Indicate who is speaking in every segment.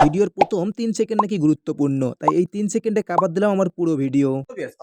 Speaker 1: ভিডিওর প্রথম ৩ সেকেন্ড নাকি গুরুত্বপূর্ণ, তাই এই ৩ সেকেন্ডে কাভার দিলাম আমার পুরো ভিডিও।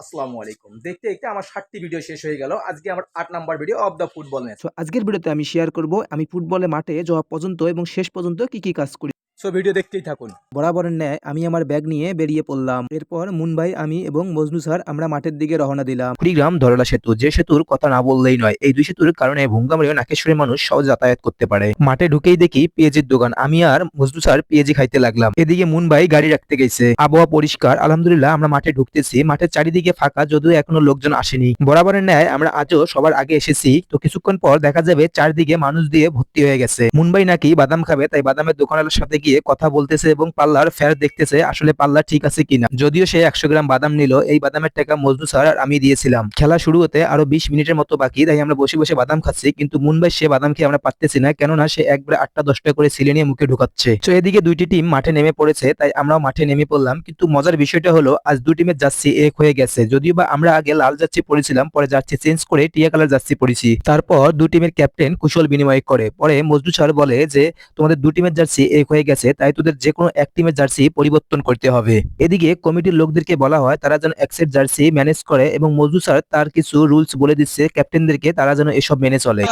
Speaker 2: আসসালামু আলাইকুম। দেখতে দেখতে আমার 7টি ভিডিও শেষ হয়ে গেল। আজকে আমার 8 number video of the football match.
Speaker 1: So আজকের ভিডিওতে আমি শেয়ার করব আমি ফুটবলে মাঠে যাওয়া পর্যন্ত এবং শেষ পর্যন্ত কি কি কাজ করি।
Speaker 2: সো ভিডিও দেখতেই থাকুন।
Speaker 1: বরাবরের ন্যায় আমি আমার ব্যাগ নিয়ে বেরিয়ে পড়লাম। এরপর মুন ভাই, আমি এবং মজনু স্যার আমরা মাঠের দিকে রওনা দিলাম।
Speaker 3: কুড়িগ্রাম ধরলা সেতু, যে সেতুর কথা না বললেই নয়। এই দুই সেতুর কারণে ভুঙ্গামারী ও নাকেশ্বরী মানুষ সহজে যাতায়াত করতে পারে। মাঠে ঢুকেই দেখি পেঁয়াজির দোকান। আমি আর মজনু স্যার পেঁয়াজি খাইতে লাগলাম। এদিকে মুন ভাই গাড়ি রাখতে গেছে। আবহাওয়া পরিষ্কার, আলহামদুলিল্লাহ। আমরা মাঠে ঢুকতেছি, মাঠের চারিদিকে ফাঁকা, যদিও এখনো লোকজন আসেনি। বরাবরের ন্যায় আমরা আজও সবার আগে এসেছি। তো কিছুক্ষণ পর দেখা যাবে চারদিকে মানুষ দিয়ে ভর্তি হয়ে গেছে। মুন ভাই নাকি বাদাম খাবে, তাই বাদামের দোকানওয়ালার সাথে গিয়ে কথা বলতেছে এবং পাল্লার ফেয়ার দেখতেছে আসলে পাল্লা ঠিক আছে কিনা। যদিও সে 100 গ্রাম বাদাম নিল। এই বাদামের টাকা মজনু স্যার আর আমি দিয়েছিলাম। খেলা শুরু হতে আরো 20 মিনিটের মতো বাকি, তাই আমরা বসে বসে বাদাম খাচ্ছি। কিন্তু মুন ভাই সে বাদাম খেয়ে আমরা পারতেছি না, কেননা সে একবারে 8টা-10টা করে ছিলে নিয়ে মুখে ঢুকাচ্ছে। তো এদিকে দুইটি টিম মাঠে নেমে পড়েছে, তাই আমরাও মাঠে নেমে পড়লাম। কিন্তু মজার বিষয়টা হলো আজ দুই টিমের জার্সি এক হয়ে গেছে। যদিও বা আমরা আগে লাল জার্সি পরেছিলাম, পরে জার্সি চেঞ্জ করে টিয়া কালার জার্সি পরেছি। তারপর দুই টিমের ক্যাপ্টেন কুশল বিনিময় করে। পরে মজনু স্যার বলে যে তোমাদের দুই টিমের জার্সি এক হয়ে গেছে, তাই তোদের যে কোনো এক টিমের জার্সি পরিবর্তন করতে হবে। এদিকে কমিটির লোকদেরকে বলা হয় তারা যেন এক সেট জার্সি ম্যানেজ করে, এবং মজনু স্যার তার কিছু রুলস বলে দিচ্ছে ক্যাপ্টেনদেরকে, তারা যেন এসব মেনে চলে।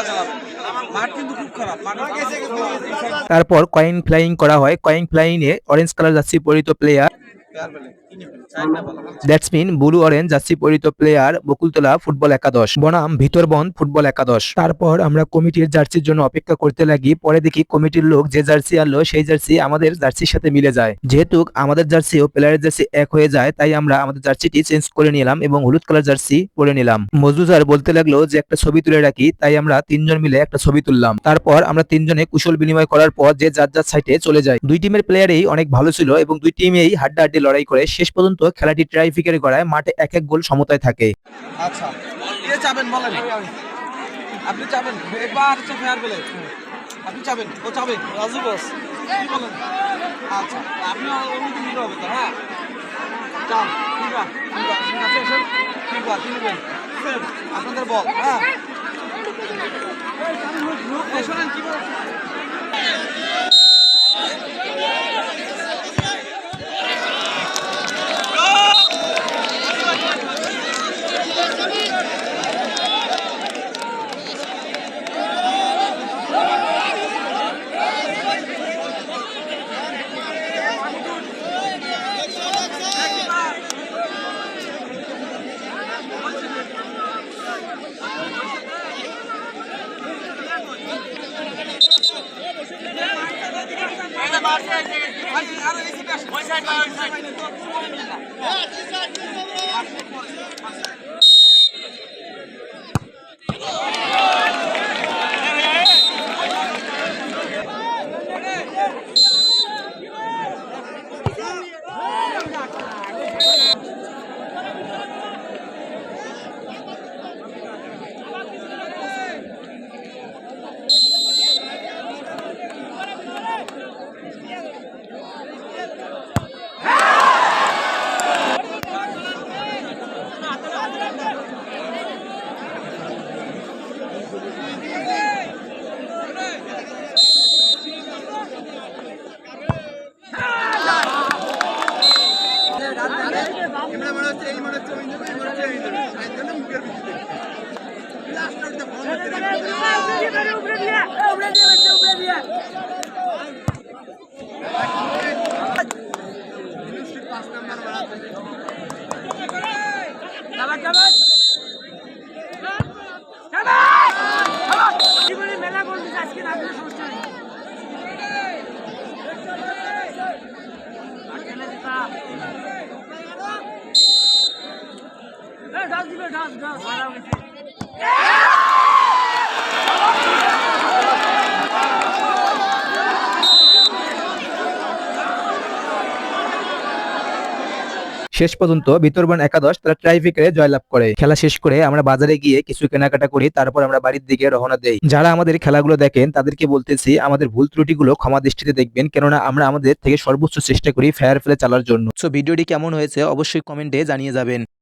Speaker 3: তারপর কয়েন ফ্লাইং করা হয়। কয়েন ফ্লাইংয়ে অরেঞ্জ কালার জার্সি পরিহিত player that's mean blue orange jersey পরিহিত প্লেয়ার বকুলতলা ফুটবল একাদশ বনাম ভিতরবন ফুটবল একাদশ। তারপর আমরা কমিটির জার্সির জন্য অপেক্ষা করতে লাগি। পরে দেখি কমিটির লোক যে জার্সি আনলো সেই জার্সি আমাদের জার্সির সাথে মিলে যায়। যেহেতু আমাদের জার্সি ও প্লেয়ারের জার্সি এক হয়ে যায়, তাই আমরা আমাদের জার্সিটি চেঞ্জ করে নিলাম এবং হলুদ কালার জার্সি পরে নিলাম। মজনু স্যার বলতে লাগলো যে একটা ছবি তুলে রাখি, তাই আমরা তিনজন মিলে একটা ছবি তুললাম। তারপর আমরা তিনজনে কুশল বিনিময় করার পর যে যার যার সাইডে চলে যায়। দুই টিমের প্লেয়ারই অনেক ভালো ছিল এবং দুই টিমেই হাড্ডাহাড্ডি লড়াই করে শেষ পর্যন্ত খেলাটি ট্রাইফিকের গড়ায় মাঠে এক এক গোল সমতায় থাকে।
Speaker 4: আচ্ছা, কে চাবেন বলেন? আপনি চাবেন এবার হচ্ছে ফেয়ার বলে আপনি চাবেন, ও চাবে রাজু বস, কি বলেন? আচ্ছা, আপনি অনুমতি নিতে হবে তো? হ্যাঁ, চান ঠিক আছে, ঠিক আছে, কি নেবেন? আপনাদের বল। হ্যাঁ, শোনেন কি বলেন।
Speaker 3: শেষ পর্যন্ত ভিতরবন একাদশ তারা ট্রাইফিকে জয়লাভ করে। খেলা শেষ করে আমরা বাজারে গিয়ে কিছু কেনাকাটা করি, তারপর আমরা বাড়ির দিকে রওনা দেই। যারা আমাদের খেলাগুলো দেখেন তাদেরকে বলতেছি আমাদের ভুল ত্রুটিগুলো ক্ষমা দৃষ্টিতে দেখবেন, কেননা আমরা আমাদের থেকে সর্বোচ্চ চেষ্টা করি ফেয়ার প্লে চালার জন্য।
Speaker 1: সো ভিডিওটি কেমন হয়েছে অবশ্যই কমেন্টে জানিয়ে যাবেন।